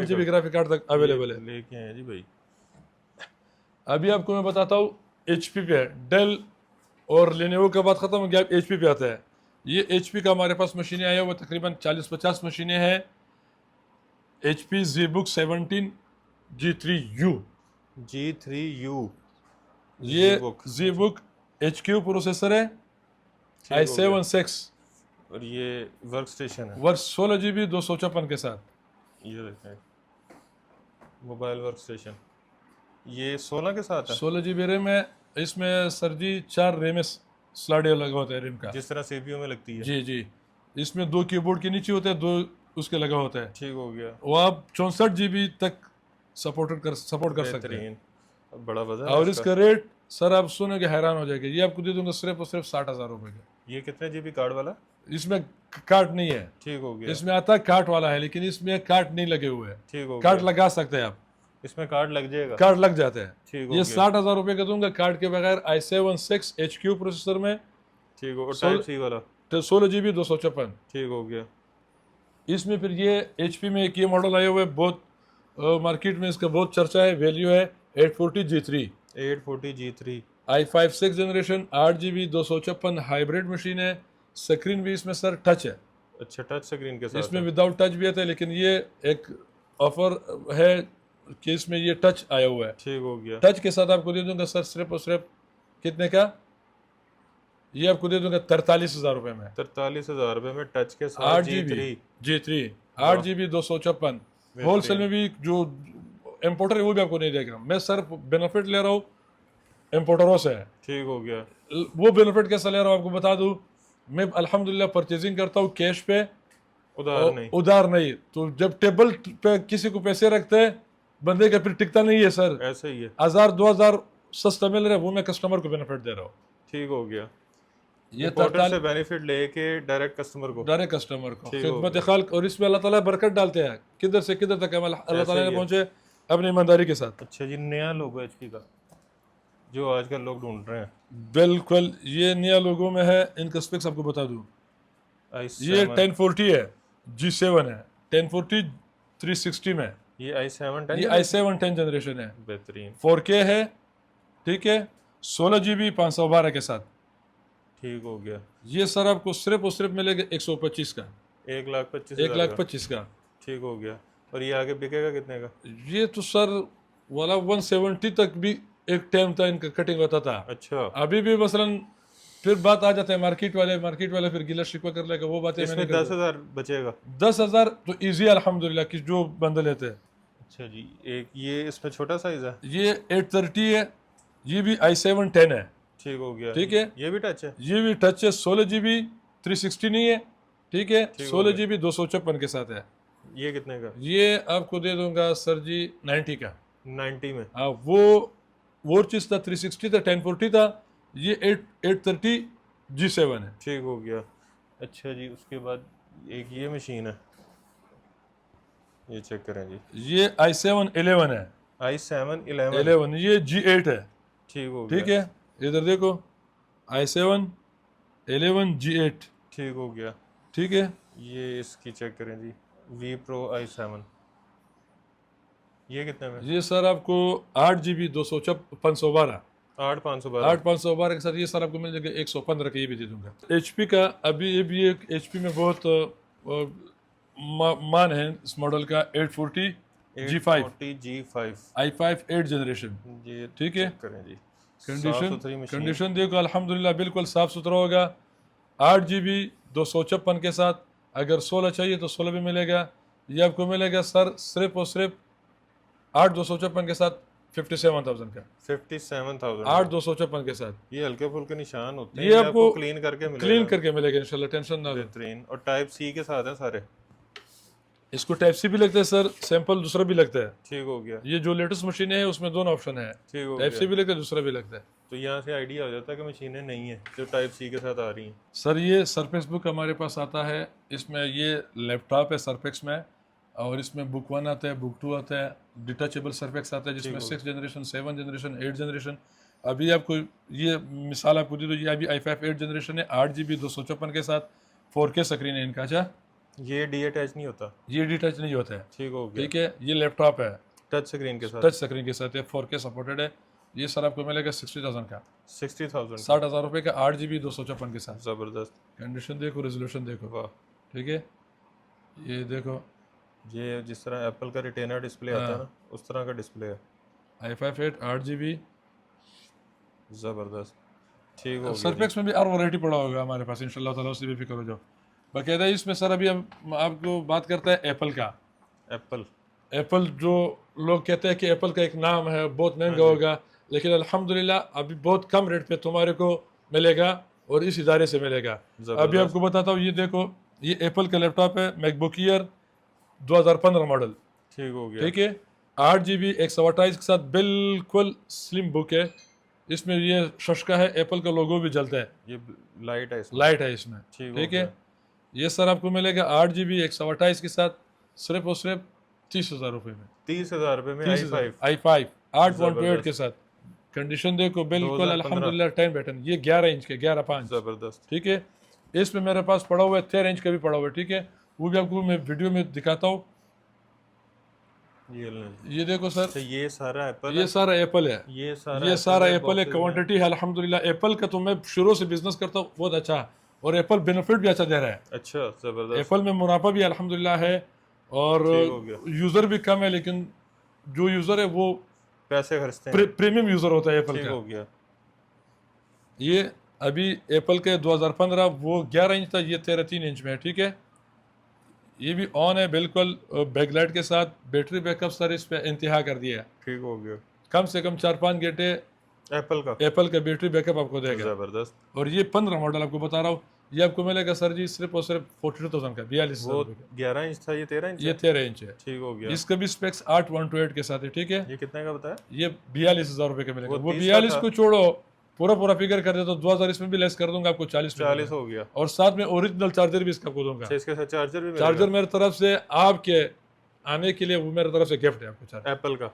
B: GB graphic card तक अवेलेबल है।
A: लेके आए जी भाई।
B: अभी आपको मैं बताता हूँ HP पे। डेल और लेनोवो का बात खत्म हो गया, अब HP पे आता है। ये HP का हमारे पास मशीनें आया हुआ तकरीबन 40-50 मशीनें हैं। HP ZBook 17 G3U।
A: G3U।
B: ये ZBook HQ प्रोसेसर है,
A: ठीक हो गया।
B: i7 6
A: और ये वर्क स्टेशन है,
B: वर्क 16 GB 256 के साथ।
A: ये देखें, मोबाइल वर्क स्टेशन, ये 16 के साथ है।
B: 16 GB रैम है इसमें सर जी। 4 रैम स्लॉट लगा होता है रैम का,
A: जिस तरह CPU में लगती है।
B: जी जी। इसमें 2 कीबोर्ड के नीचे होते हैं, 2 उसके लगा होता है।
A: ठीक हो गया।
B: वो आप 64 GB तक सपोर्ट कर सकते हैं।
A: बेहतरीन। बड़ा वजन है
B: और
A: इसका।
B: इसका रेट सर आप सुने के हैरान हो जाएंगे। ये आपको दे दूंगा सिर्फ और सिर्फ 60,000 रुपए का।
A: ये कितने GB कार्ड वाला?
B: इसमें कार्ड नहीं है,
A: ठीक हो गया।
B: इसमें आता है कार्ड वाला है, लेकिन इसमें कार्ड नहीं लगे हुए हैं।
A: ठीक हो
B: कार्ड
A: गया।
B: लगा सकते हैं आप,
A: इसमें कार्ड लग जाएगा।
B: कार्ड लग जाते हैं।
A: ठीक हो
B: ये
A: गया।
B: 60,000 रुपए का दूंगा कार्ड के बगैर। i7 6 HQ प्रोसेसर में,
A: ठीक हो। और टाइप C वाला?
B: 16 GB 256।
A: ठीक हो गया।
B: इसमें फिर ये HP में एक ये मॉडल आया हुआ है, बहुत मार्केट में इसका बहुत चर्चा है, वैल्यू है 840 G3।
A: 840 G3।
B: i5 6 generation 8 GB 256 hybrid machine है। स्क्रीन भी इसमें सर टच है,
A: अच्छा, टच स्क्रीन के साथ
B: इसमें
A: है।
B: विदाउट टच भी आता है, लेकिन ये एक ऑफर है कि इसमें ये टच आया हुआ है।
A: ठीक हो गया।
B: टच के साथ आपको दे दूंगा सर सिर्फ और सिर्फ कितने का? ये आपको दे दूंगा 43,000 रुपए में।
A: 43,000 रुपए में टच के साथ
B: 8 GB
A: G3।
B: G3 8 GB 256। Wholesale में भी जो इम्पोर्टर है वो भी आपको नहीं देगा। मैं सर बेनिफिट ले रहा हूँ इम्पोर्टरों से।
A: ठीक हो गया।
B: वो बेनिफिट कैसा ले रहा हूँ आपको बता दूँ। मैं अल्हम्दुलिल्लाह परचेजिंग करता हूँ कैश पे,
A: उधार नहीं।
B: उधार नहीं। तो जब टेबल पे किसी को पैसे रखते हैं, बंदे का फिर टिकता नहीं है सर।
A: ऐसे ही है।
B: 1000-2000 सस्ता मिल रहा है, वो मैं कस्टमर को बेनिफिट दे रहा हूँ।
A: ठीक हो गया।
B: ये
A: इम्पोर्टर से बेनिफिट लेके डायरेक्ट कस्टमर को।
B: डायरेक्ट कस्टमर को
A: ठीक हो
B: खिदमत खल्क। और इसमें अल्लाह ताला बरकत डालते हैं, किधर से किधर तक अल्लाह ताला ने पहुंचे अपनी ईमानदारी के साथ।
A: अच्छा जी, नया लोगो HP का जो आजकल लोग ढूंढ रहे हैं।
B: बिल्कुल, ये नया लोगों में है। इनका स्पेक्स आपको बता दूं, ये 1040 है, G7 है। 1040 360 में,
A: ये i7 10
B: ये i7 10 जनरेशन है।
A: बेहतरीन।
B: 4K है, ठीक है, 16 GB 512 के साथ।
A: ठीक हो गया।
B: ये सर आपको सिर्फ और सिर्फ मिलेगा 125 का।
A: 1,25,000
B: 1,25,000 का।
A: ठीक हो गया। और ये आगे बिकेगा कितने का?
B: ये तो सर वाला 170 तक भी एक टाइम था इनका कटिंग होता था।
A: अच्छा,
B: अभी भी मसलन फिर बात आ जाता है मार्केट वाले फिर गिला शिकवा कर लेगा, वो बातें मैं
A: इसमें
B: नहीं करता।
A: 10,000 बचेगा।
B: 10,000 तो इजी अल्हम्दुलिल्लाह कि जो बंदे लेते हैं।
A: अच्छा जी, एक ये इसमें छोटा साइज है।
B: ये 830 है, ये भी i7 10 है।
A: ठीक हो गया।
B: ठीक है,
A: ये भी टच है।
B: ये भी टच है, 16 GB 360 नहीं है। ठीक है,
A: ठीक हो
B: 16 GB 256 के साथ है।
A: ये कितने का?
B: ये आपको दे दूंगा सर जी 90 का।
A: 90 में।
B: हाँ, वो चीज़ था 360 था, 1040 था। ये 830 G7 है।
A: ठीक हो गया। अच्छा जी, उसके बाद एक ये मशीन है, ये चेक करें जी।
B: ये i7 11 है।
A: i7 11।
B: 11 ये G8 है।
A: ठीक हो
B: ठीक
A: गया।
B: है, इधर देखो i7 11 G8।
A: ठीक हो गया।
B: ठीक है,
A: ये इसकी चेक करें जी, V Pro i7, ये कितने में?
B: ये सर आपको 8 GB 512
A: 8,512।
B: 8,512 के साथ ये सर आपको मिल जाएगा 115 का, ये भी दे दूंगा। HP का अभी ये भी एक HP में बहुत मान है इस मॉडल का 840 G5
A: G5।
B: i5 8 generation.
A: ये
B: ठीक है,
A: चेक करें जी। साफ सुथरी मशीन।
B: कंडीशन देखो अल्हम्दुलिल्लाह बिल्कुल साफ सुथरा होगा। 8 GB 256 के साथ, अगर 16 चाहिए तो 16 भी मिलेगा। ये आपको मिलेगा सर सिर्फ और सिर्फ 8,256 के साथ 57,000 का।
A: 57,000।
B: 8,256 के साथ
A: ये हल्के फुल्के निशान होते हैं,
B: ये आपको
A: क्लीन करके मिलेगा।
B: क्लीन करके मिलेगा इंशाल्लाह, टेंशन ना लो।
A: बेहतरीन। और टाइप सी के साथ है सारे।
B: इसको टाइप सी भी लगता है सर, सैंपल दूसरा भी लगता है।
A: ठीक हो गया।
B: ये जो लेटेस्ट मशीनें हैं उसमें दोनों ऑप्शन है,
A: ठीक हो
B: टाइप
A: गया।
B: सी भी लगता है, दूसरा भी लगता है।
A: तो यहाँ से आइडिया हो जाता है कि मशीनें नहीं है जो टाइप सी के साथ आ रही हैं।
B: सर ये सरफेक्स बुक हमारे पास आता है, इसमें ये लैपटॉप है सरफेक्स में, और इसमें बुक 1 आता है, बुक 2 आता है, डिटचेबल सरफेक्स आता है जिसमें 6 जनरेशन 7 जनरेशन 8 जनरेशन। अभी आपको ये मिसाल आपको दी, तो ये अभी i5 8 जनरेशन है, 8 GB 256 के साथ, 4K स्क्रीन है इनका। अच्छा,
A: ये डी अटैच नहीं होता।
B: ये डिटच नहीं होता है।
A: ठीक हो गया।
B: ठीक है, ये लैपटॉप है,
A: टच स्क्रीन के साथ।
B: टच स्क्रीन के साथ है, 4K सपोर्टेड है। ये सर आपको मिलेगा 60,000 का,
A: 60,000।
B: 60,000 रुपये का, 8 GB 256 के साथ।
A: ज़बरदस्त।
B: कंडीशन देखो, रेजोल्यूशन देखो।
A: वाह।
B: ठीक है, ये देखो,
A: ये जिस तरह एप्पल का रिटेनर डिस्प्ले आता है ना, उस तरह का डिस्प्ले है।
B: i5 8 8 GB।
A: ज़बरदस्त। ठीक हो गया।
B: सरफेक्स में भी और वैरायटी पड़ा होगा हमारे पास इंशाल्लाह ताला, उससे भी फिक्र हो जाओ। बाकायदा इसमें सर अभी हम आपको बात करता है एप्पल का।
A: एप्पल।
B: एप्पल जो लोग कहते हैं कि एप्पल का एक नाम है, बहुत महंगा होगा, लेकिन अल्हम्दुलिल्लाह अभी बहुत कम रेट पे तुम्हारे को मिलेगा और इस इदारे से मिलेगा। अभी आपको बताता हूँ, ये देखो, ये एप्पल का लैपटॉप है, मैकबुक ईयर 2015 मॉडल।
A: ठीक हो गया।
B: ठीक है, 8 GB 128 के साथ बिल्कुल स्लिम बुक है। इसमें ये शशका है, एप्पल का लोगो भी जलता है,
A: ये लाइट है इसमें।
B: लाइट है इसमें।
A: ठीक
B: ठीक है, ये सर आपको मिलेगा 8 GB 128 के साथ सिर्फ और सिर्फ 30,000 रुपये में।
A: 30,000 रुपये में i5।
B: i5 8 के साथ। कंडीशन देखो बिल्कुल अल्हम्दुलिल्लाह 10 बटन। ये 11 इंच के, 11.5।
A: ज़बरदस्त।
B: ठीक है, इसमें मेरे पास पड़ा हुआ है 13 इंच का भी पड़ा हुआ है। ठीक है, वो भी आपको मैं वीडियो में दिखाता हूँ। ये देखो सर,
A: अच्छा, ये सारा एप्पल
B: ये सारा एप्पल है,
A: ये
B: ये सारा एप्पल है, क्वांटिटी है अल्हम्दुलिल्लाह। एप्पल का तो मैं शुरू से बिजनेस करता हूँ बहुत अच्छा, और एप्पल बेनिफिट भी अच्छा दे रहा है।
A: अच्छा, ज़बरदस्त।
B: एप्पल में मुनाफा भी अल्हम्दुलिल्लाह है, और यूज़र भी कम है, लेकिन जो यूज़र है वो
A: पैसे खर्चते हैं,
B: प्रीमियम यूज़र होता है एप्पल
A: ठीक
B: का।
A: हो गया।
B: ये अभी एप्पल के 2015 वो 11 इंच था, ये 13.3 इंच में है। ठीक है, ये भी ऑन है बिल्कुल, बैकलाइट के साथ। बैटरी बैकअप सर इस पे इंतहा कर दिया है,
A: ठीक हो गया।
B: कम से कम 4-5 घंटे एप्पल का बैटरी बैकअप आपको देगा।
A: ज़बरदस्त।
B: और ये 15 मॉडल आपको बता रहा हूँ, ये आपको मिलेगा सर जी सिर्फ और सिर्फ 42,000 का, 42,000 का।
A: 11 इंच था, ये 13 इंच।
B: ये 13 इंच है।
A: ठीक हो गया।
B: इसका भी स्पेक्स 8/128 के साथ है। ठीक है,
A: ये कितने का बताया?
B: ये 42,000 रुपये का मिलेगा। वो
A: 30
B: 42 को छोड़ो, पूरा फिगर कर दे तो 2,000 इसमें भी लेस कर दूंगा, आपको 40
A: हो गया।
B: और साथ में ओरिजिनल चार्जर भी इसका आपको दूंगा।
A: अच्छा, इसके साथ चार्जर भी मिलेगा?
B: चार्जर मेरी तरफ से आपके आने के लिए, वो मेरी तरफ से गिफ्ट है आपको चार्जर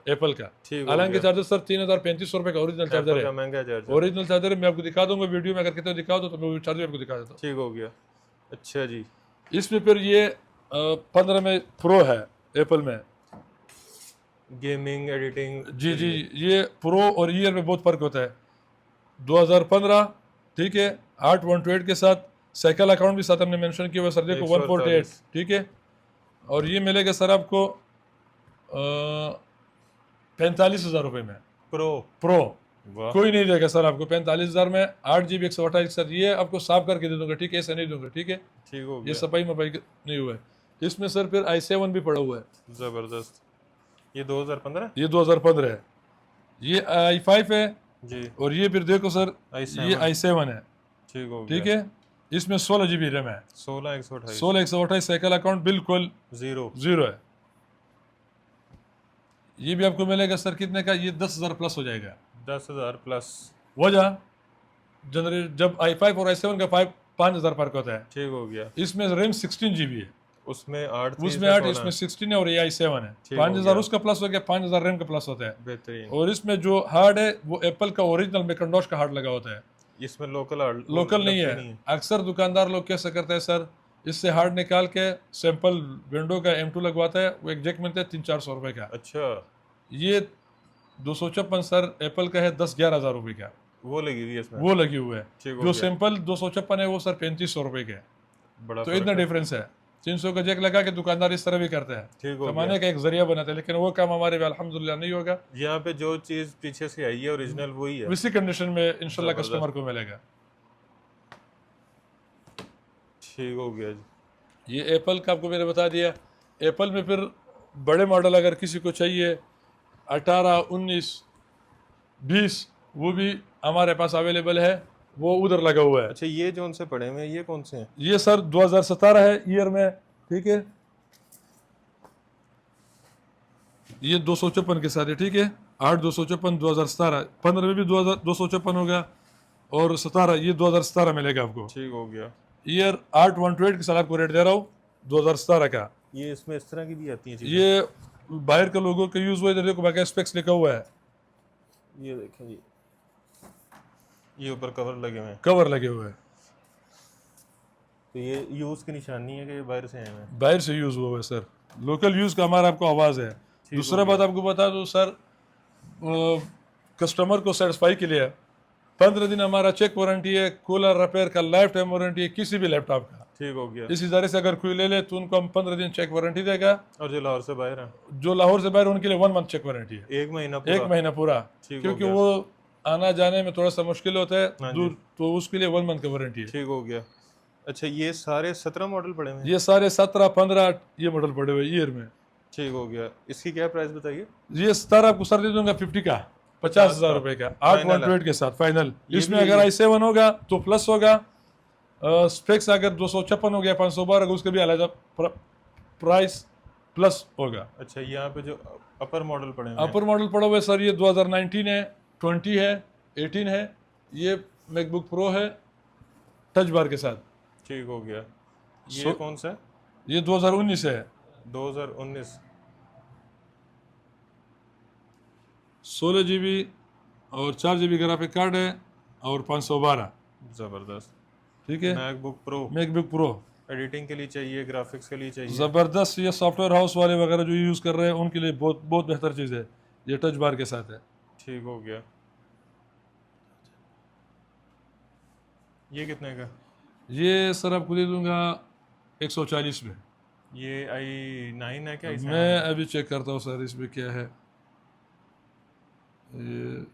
B: एप्पल का। हालांकि चार्जर सर 3,035 रुपये का ओरिजिनल चार्जर है,
A: महंगा चार्जर।
B: ओरिजिनल चार्जर मैं आपको दिखा दूंगा वीडियो में, अगर कितने दिखाओ तो मैं चार्जर आपको दिखा देता हूँ।
A: ठीक हो गया। अच्छा जी,
B: इसमें फिर ये 15 में प्रो है एप्पल में,
A: गेमिंग एडिटिंग।
B: जी, ये प्रो और ईयर में बहुत फर्क होता है। 2015, ठीक है, 8/128 के साथ साइकिल अकाउंट भी साथ हमने मेंशन किया हुआ सर, देखो 148, ठीक है। और ये मिलेगा सर आपको 45,000 रुपये में प्रो।
A: वाह
B: कोई नहीं देगा सर आपको 45,000 में 8 GB 128 सर। ये आपको साफ करके दे दूंगा, ठीक है, ऐसा नहीं दूंगा, ठीक है।
A: ठीक हो
B: ये
A: गया,
B: सफाई मफाई नहीं हुआ है। इसमें सर फिर i7 भी पड़ा हुआ है,
A: जबरदस्त। ये 2015
B: ये 2015 है। ये i5 है
A: जी,
B: और ये फिर देखो सर
A: i7
B: ये i7 है,
A: ठीक हो
B: ठीक
A: गया।
B: है। इसमें 16 GB रैम है,
A: 16 128
B: 16 128, साइकिल अकाउंट बिल्कुल
A: जीरो।
B: जीरो है। ये भी आपको मिलेगा सर कितने का, ये 10,000 प्लस हो जाएगा।
A: 10,000 प्लस,
B: वजह जनरेट जब i5 और i7 का 5,000 फर्क होता है।
A: ठीक हो गया।
B: इसमें रैम 16 GB है,
A: उसमें 8 थी,
B: उसमें 8, इसमें 16 है और ये i7 है।
A: ठीक हो
B: 5,000
A: गया।
B: उसका प्लस हो गया, 5,000 रैम का प्लस होता है।
A: बेहतरीन।
B: और इसमें जो हार्ड है वो एप्पल का ओरिजिनल मैकिन्टोश का हार्ड लगा होता है,
A: इसमें लोकल
B: लोकल नहीं है। अक्सर दुकानदार लोग कैसे करते हैं सर, इससे हार्ड निकाल के सैंपल विंडो का M2 लगवाता है, वो एक जैक मिलता है 300-400 रुपए का।
A: अच्छा,
B: ये 256 सर एप्पल का है 10-11 हज़ार रुपए का,
A: वो लगी हुई है इसमें,
B: वो लगी हुई है।
A: ठीक हो
B: जो
A: गया।
B: सैंपल 256 है वो सर 3500 रुपए के है।
A: बड़ा
B: तो
A: फर्क
B: इतना
A: है।
B: डिफरेंस है। 300 का जैक लगा के दुकानदार इस तरह भी करते हैं,
A: ठीक हो
B: कमाने
A: गया।
B: का एक जरिया बनाते हैं, लेकिन वो काम हमारे में अल्हम्दुलिल्लाह नहीं होगा।
A: यहाँ पे जो चीज पीछे से आई है ओरिजिनल वही है।
B: इसी कंडीशन में इंशाल्लाह
A: जबरदस्त।
B: कस्टमर को मिलेगा।
A: ठीक हो गया जी।
B: ये एप्पल का आपको मैंने बता दिया। एप्पल में फिर बड़े मॉडल अगर किसी को चाहिए 18, 19, 20 वो भी हमारे पास अवेलेबल है, वो उधर लगा हुआ है।
A: अच्छा, ये जो उनसे पड़े हुए हैं ये कौन से हैं?
B: ये सर 2017 है ईयर में, ठीक है। ये 256 के साथ है, ठीक है। 8 256 2017, 15 में भी 256 होगा और 17 ये 2017 मिलेगा आपको।
A: ठीक हो गया।
B: ईयर 8 128 के साथ आपको रेट दे रहा हूँ 2017 का।
A: ये इसमें इस तरह की भी आती हैं चीजें?
B: ये बाहर के लोगों का यूज हुआ है, देखो बाकी स्पेक्स लिखा हुआ है,
A: ये देखें जी, ये ऊपर कवर लगे हुए हैं।
B: कवर लगे हुए हैं।
A: तो ये यूज की निशानी है कि ये बाहर से आए हुए हैं?
B: बाहर से यूज हुआ है सर, लोकल यूज का हमारा आपको आवाज है। दूसरा बात आपको बता दूं सर, कस्टमर को सेटिस्फाई के लिए 15 दिन हमारा चेक वारंटी है, कूलर रिपेयर का लाइफ टाइम वारंटी है किसी भी लैपटॉप का।
A: ठीक हो गया।
B: इस इदारे से अगर कोई ले ले तो उनको हम 15 दिन चेक वारंटी देगा।
A: और जो लाहौर से बाहर है?
B: जो लाहौर से बाहर उनके लिए 1 मंथ चेक वारंटी है,
A: 1 महीना पूरा?
B: 1 महीना पूरा,
A: ठीक हो
B: क्योंकि
A: गया।
B: वो आना जाने में थोड़ा सा मुश्किल होता है
A: हाँ जी।
B: दूर, तो उसके लिए 1 मंथ का वारंटी है।
A: ठीक हो गया। अच्छा, ये सारे 17 मॉडल पड़े हुए हैं?
B: ये सारे 17 15 ये मॉडल पड़े हुए ईयर में।
A: ठीक हो गया। इसकी क्या प्राइस बताइए?
B: ये 17 आपको सर दे दूंगा 50 का, 50,000 रुपए का, 8
A: Final है।
B: 128 के साथ फाइनल।
A: ये
B: इसमें
A: भी
B: अगर i7 होगा तो प्लस होगा, स्पेक्स अगर 256 हो गया 512 होगा उसका भी अलग प्राइस प्लस होगा।
A: अच्छा, यहाँ पे जो अपर मॉडल पड़े हुए हैं?
B: अपर मॉडल पड़ा हुआ है सर, ये 2019 है, 20 है, 18 है। ये मैकबुक प्रो है टच बार के साथ।
A: ठीक हो गया। ये कौन सा है?
B: ये 2019 है,
A: 2019।
B: 16 GB और 4 GB ग्राफिक कार्ड है और 512,
A: ज़बरदस्त।
B: ठीक है।
A: MacBook pro
B: MacBook pro
A: editing के लिए चाहिए, ग्राफिक्स के लिए चाहिए।
B: ज़बरदस्त। ये सॉफ्टवेयर हाउस वाले वगैरह जो यूज़ कर रहे हैं उनके लिए बहुत बहुत बेहतर चीज़ है, ये टच बार के साथ है।
A: ठीक हो गया। ये कितने का?
B: ये सर आपको दे दूंगा 140 में।
A: ये i9 है क्या?
B: मैं अभी चेक करता हूँ सर इसमें क्या है। ये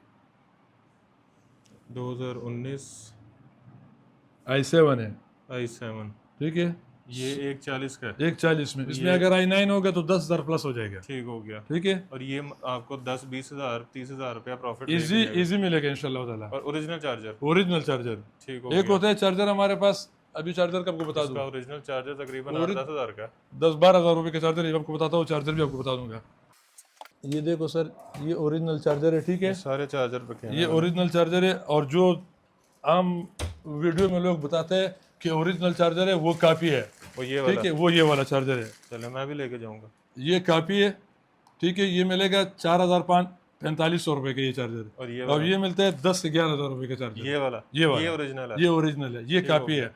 A: 2019
B: i7 है,
A: i7,
B: ठीक है।
A: ये 140 का है।
B: 140 में, इसमें अगर i9 होगा तो 10,000 प्लस हो जाएगा,
A: ठीक हो गया।
B: ठीक है।
A: और ये आपको 10-20 हज़ार 30 हज़ार रुपया प्रॉफिट
B: इजी मिलेगा इंशाल्लाह ताला।
A: और ओरिजिनल चार्जर?
B: ओरिजिनल चार्जर
A: ठीक हो
B: एक
A: गया।
B: होता है चार्जर हमारे पास, अभी चार्जर का आपको बता
A: इसका
B: दूँ,
A: ओरिजिनल चार्जर तकरीबन 8-10 हज़ार का।
B: 10-12 हज़ार रुपये का चार्जर है, आपको बताता हूँ। चार्जर भी आपको बता दूंगा। ये देखो सर, ये ओरिजिनल चार्जर है, ठीक है।
A: सारे चार्जर रखे हैं।
B: ये ओरिजिनल चार्जर है, और जो आम वीडियो में लोग बताते हैं कि ओरिजिनल चार्जर है वो कापी है,
A: वो ये वाला?
B: ठीक है, वो ये वाला चार्जर है।
A: चलो मैं भी लेके जाऊंगा।
B: ये कापी है, ठीक है। ये मिलेगा 4,4500 रुपये का ये चार्जर,
A: और ये
B: और ये मिलता है 10 से 11,000 रुपये का चार्जर।
A: ये वाला?
B: ये वाला
A: ये ओरिजिनल है?
B: ये ओरिजिनल है, ये कापी है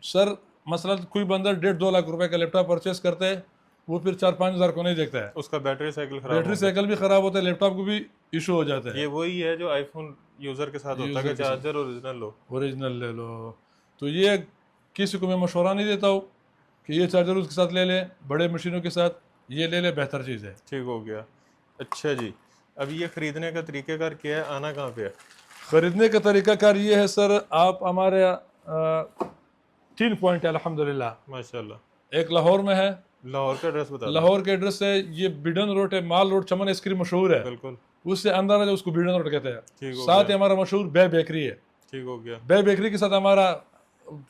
B: सर। मसला कोई बंदा 1.5-2 लाख रुपए का लैपटॉप परचेस करता है, वो फिर 4-5 हज़ार को नहीं देखता है,
A: उसका बैटरी साइकिल खराब
B: बैटरी साइकिल भी खराब होता है, लैपटॉप को भी इशू हो जाता है।
A: ये वही है जो आईफोन यूजर के साथ होता है कि चार्जर ओरिजिनल लो।
B: ओरिजिनल ले लो। तो ये किसी को मैं मशवरा नहीं देता हूँ कि ये चार्जर उसके साथ ले ले, बड़े मशीनों के साथ ये ले ले, बेहतर चीज़ है।
A: ठीक हो गया। अच्छा जी, अब ये ख़रीदने का तरीक़ाकार क्या है, आना कहाँ पे है?
B: ख़रीदने का तरीक़ाकार ये है सर, आप हमारे 3 पॉइंट है अल्हम्दुलिल्लाह।
A: माशाल्लाह।
B: एक लाहौर में है,
A: लाहौर का एड्रेस बता दें।
B: लाहौर के एड्रेस है ये बिडन रोड है, माल रोड, चमन आइसक्रीम मशहूर है,
A: बिल्कुल।
B: उससे अंदर है उसको बिडन रोड कहते हैं।
A: ठीक हो
B: साथ ही
A: गया।
B: हमारा मशहूर बे बेकरी है।
A: ठीक हो गया।
B: बे बेकरी के साथ हमारा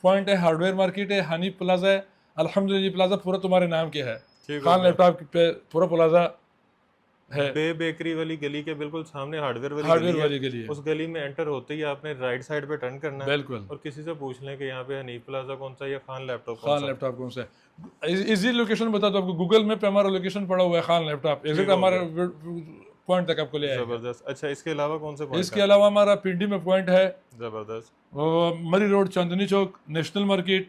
B: पॉइंट है हार्डवेयर मार्केट है, हनी प्लाजा है। अल्हम्दुलिल्लाह ये प्लाजा पूरा तुम्हारे नाम के है,
A: ठीक हो
B: खान
A: गया।
B: लैपटॉप पे पूरा प्लाजा है।
A: बे बेकरी वाली गली के बिल्कुल सामने हार्डवेयर वाली
B: हार्डवेयर
A: गली
B: वाली
A: है।
B: गली है,
A: उस गली में एंटर होते ही आपने राइट साइड पे टर्न करना है
B: बिल्कुल।
A: और किसी से पूछ लें कि यहाँ पे हनीफ प्लाजा कौन सा या खान लैपटॉप कौन
B: खान
A: सा।
B: लैपटॉप कौन सा है, इजी लोकेशन बता दो आपको, गूगल मैप पे हमारा लोकेशन पड़ा हुआ है, खान लैपटॉप एग्जैक्ट
A: हो
B: हमारे पॉइंट तक आपको ले आएगा।
A: ज़बरदस्त। अच्छा, इसके अलावा कौन से पॉइंट
B: इसके अलावा हमारा पिंडी में पॉइंट है,
A: ज़बरदस्त।
B: Murree road, Chandni Chowk, national market,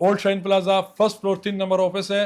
B: old shine plaza, first floor, 3 number office है।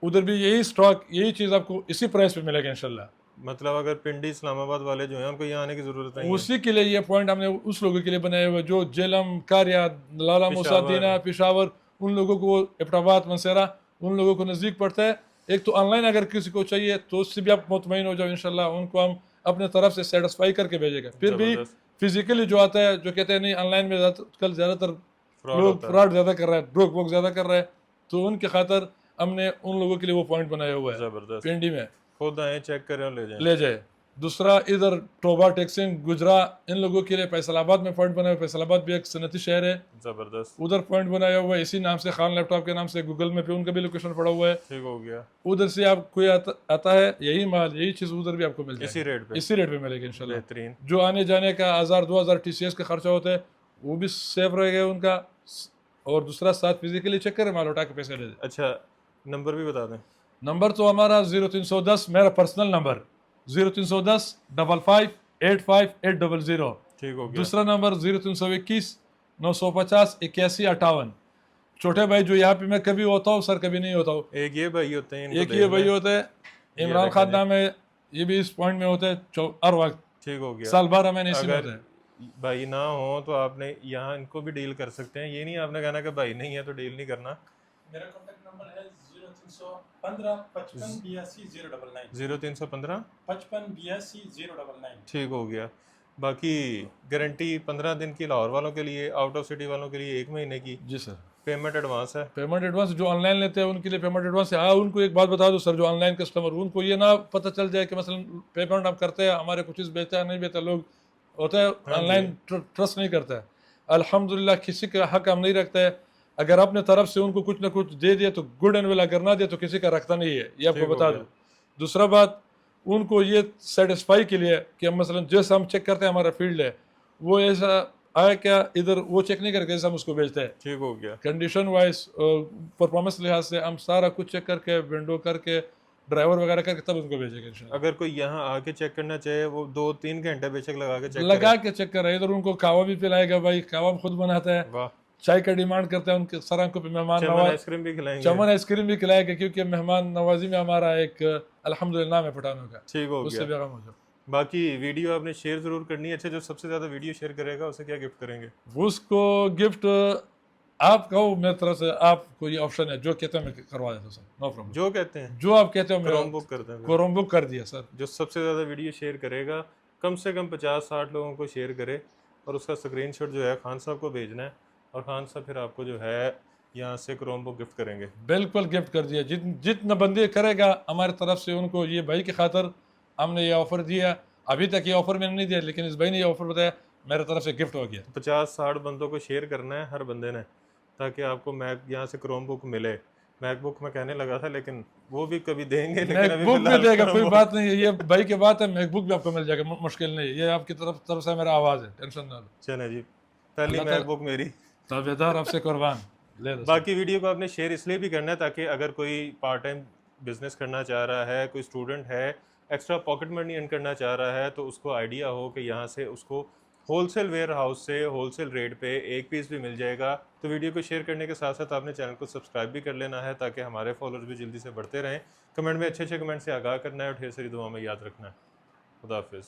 B: उधर भी यही स्टॉक, यही चीज़ आपको इसी प्राइस पे मिलेगा इंशाल्लाह।
A: मतलब अगर पिंडी इस्लामाबाद वाले जो हैं उनको यहाँ आने की ज़रूरत नहीं है।
B: उसी के लिए ये पॉइंट हमने उस लोगों के लिए बनाए हुए जो जेलम, कारिया, लाला मूसा, दीना, पेशावर, उन लोगों को, एबटाबाद, मंसेरा, उन लोगों को नज़दीक पड़ता है। एक तो ऑनलाइन अगर किसी को चाहिए तो उससे भी आप मुतमईन हो जाओ, इंशाल्लाह उनको हम अपने तरफ से सेटिस्फाई करके भेजेगा। फिर भी
A: ज़बरदस्त।
B: फिजिकली जो आता है, जो कहते हैं नहीं ऑनलाइन में कल ज़्यादातर
A: फ्रॉड
B: लोग
A: होता है।
B: फ्रॉड ज़्यादा कर रहा है, ड्रोक वोक ज़्यादा कर रहा है, तो उनके खातर हमने उन लोगों के लिए वो पॉइंट बनाया हुआ है
A: ज़बरदस्त।
B: पिंडी में,
A: खुद आए, चेक करें और ले जाएं।
B: ले जाए। दूसरा इधर टोबा, टेक्सिंग, गुजरा, इन लोगों के लिए फैसलाबाद में पॉइंट बनाया हुआ है। फैसलाबाद भी एक सनती शहर है,
A: ज़बरदस्त।
B: उधर पॉइंट बनाया हुआ है इसी नाम से, खान लैपटॉप के नाम से, गूगल में पे उनका भी लोकेशन पड़ा हुआ है।
A: ठीक हो गया।
B: उधर से आप कोई आता है, यही माल यही चीज़ उधर भी आपको मिल जाएगी,
A: इसी रेट पे।
B: इसी रेट पे मिलेगी इंशाल्लाह।
A: बेहतरीन।
B: जो आने जाने का 1000-2000 TCS का खर्चा होता है वो भी सेव रहेगा उनका, और दूसरा साथ फिजिकली चेक करें, माल उठा के पैसे दे दे।
A: अच्छा, नंबर भी बता दें।
B: नंबर तो हमारा 0310 मेरा पर्सनल नंबर 0310 55 85 800।
A: ठीक हो गया।
B: दूसरा नंबर 0321 950 81 58। छोटे भाई जो यहाँ पे मैं कभी होता हूँ सर, कभी नहीं होता हूँ।
A: एक ये भाई होते हैं, इनको
B: एक ये
A: देखना
B: भाई
A: है।
B: होता है, इमरान खान नाम है, ये भी इस पॉइंट में होता है हर वक्त,
A: ठीक हो गया।
B: साल 12 महीने इसी में
A: अगर
B: होता है।
A: भाई ना हो तो आपने यहाँ इनको भी डील कर सकते हैं, ये नहीं आपने कहना कि भाई नहीं है तो डील नहीं करना।
C: मेरा कॉन्टैक्ट नंबर है 0315 55 82 099
A: 0315
C: 55 82 099।
A: ठीक हो गया। बाकी गारंटी 15 दिन की लाहौर वालों के लिए, आउट ऑफ सिटी वालों के लिए 1 महीने की।
B: जी सर।
A: पेमेंट एडवांस है।
B: पेमेंट एडवांस जो ऑनलाइन लेते हैं उनके लिए पेमेंट एडवांस है। हाँ, उनको एक बात बता दो सर, जो ऑनलाइन कस्टमर, उनको ये ना पता चल जाए कि मसलन पेमेंट हम करते हैं, हमारे कुछ चीज़ बेचता है नहीं बेचता, लोग होता है ऑनलाइन ट्रस्ट नहीं करता है। अल्हम्दुलिल्लाह किसी का हक हम नहीं रखता है। अगर अपने तरफ से उनको कुछ ना कुछ दे दिया तो गुड एंड वेल, अगर ना दिया तो किसी का रखता नहीं है, ये आपको बता दूँ। दूसरा बात, उनको ये सेटिस्फाई के लिए कि हम मसलन जैसा हम चेक करते हैं हमारा फील्ड है, वो ऐसा आया क्या इधर, वो चेक नहीं करके जैसे हम उसको भेजते हैं।
A: ठीक हो गया।
B: कंडीशन वाइज, परफॉर्मेंस लिहाज से हम सारा कुछ चेक करके, विंडो करके, ड्राइवर वगैरह करके तब उनको भेजेंगे इंशाल्लाह।
A: अगर कोई यहाँ आके चेक करना चाहे, वो 2-3 घंटे बेशक लगा के चेक
B: लगा के चेक कर रहे हैं। इधर उनको कावा भी पिलाएगा भाई, कावा खुद बनाता है,
A: वाह।
B: चाय का डिमांड करते हैं उनके सर, को मेहमान
A: चमन
B: नवाज,
A: आइसक्रीम भी खिलाएंगे।
B: चमन आइसक्रीम भी खिलाएगा, क्योंकि मेहमान नवाजी में हमारा एक अल्हम्दुलिल्लाह नाम है पठानों का,
A: ठीक हो
B: उससे
A: गया।
B: बेगम हो जाओ।
A: बाकी वीडियो आपने शेयर जरूर करनी है। अच्छा, जो सबसे ज्यादा वीडियो शेयर करेगा उसे क्या गिफ्ट करेंगे?
B: उसको गिफ्ट आप कहो, मेरी तरफ से आपको ये ऑप्शन है, जो कहते हैं मैं करवा देता हूँ सर, नो प्रॉब्लम।
A: जो कहते हैं
B: जो आप कहते हो मैं
A: क्रोम बुक करते हैं।
B: क्रोम बुक कर दिया सर।
A: जो सबसे ज़्यादा वीडियो शेयर करेगा, कम से कम 50-60 लोगों को शेयर करे और उसका स्क्रीनशॉट जो है खान साहब को भेजना है, और खान साहब फिर आपको जो है यहाँ से क्रोम बुक गिफ्ट करेंगे।
B: बिल्कुल गिफ्ट कर दिया। जितना बंदे करेगा हमारी तरफ से उनको, ये भाई की खातर हमने ये ऑफ़र दिया। अभी तक ये ऑफ़र मैंने नहीं दिया, लेकिन इस भाई ने ये ऑफ़र बताया, मेरे तरफ से गिफ्ट हो गया।
A: 50-60 बंदों को शेयर करना है हर बंदे ने, ताकि आपको मैक यहाँ से क्रोम बुक मिले। मैकबुक में कहने लगा था, लेकिन वो भी कभी देंगे, लेकिन अभी
B: मैकबुक
A: फिलहाल
B: मिल जाएगा, कोई
A: Chromebook-
B: बात नहीं है, ये भाई की बात है, मैकबुक भी आपको मिल जाएगा, मुश्किल नहीं है। ये आपकी तरफ से मेरा आवाज़ है, टेंशन ना लो।
A: चले जी, पहली
B: अल्लाह ताला-
A: मैकबुक मेरी।
B: ताबेदार आपसे कुर्बान, ले लो।
A: बाकी वीडियो को आपने शेयर इसलिए भी करना है ताकि अगर कोई पार्ट टाइम बिजनेस करना चाह रहा है, कोई स्टूडेंट है, एक्स्ट्रा पॉकेट मनी अर्न करना चाह रहा है, तो उसको आइडिया हो कि यहाँ से उसको होलसेल वेयर हाउस से होलसेल रेट पे एक पीस भी मिल जाएगा। तो वीडियो को शेयर करने के साथ साथ आपने चैनल को सब्सक्राइब भी कर लेना है, ताकि हमारे फॉलोअर्स भी जल्दी से बढ़ते रहें। कमेंट में अच्छे अच्छे कमेंट से आगाह करना है और ढेर सारी दुआ में याद रखना है। खुदा हाफिज़।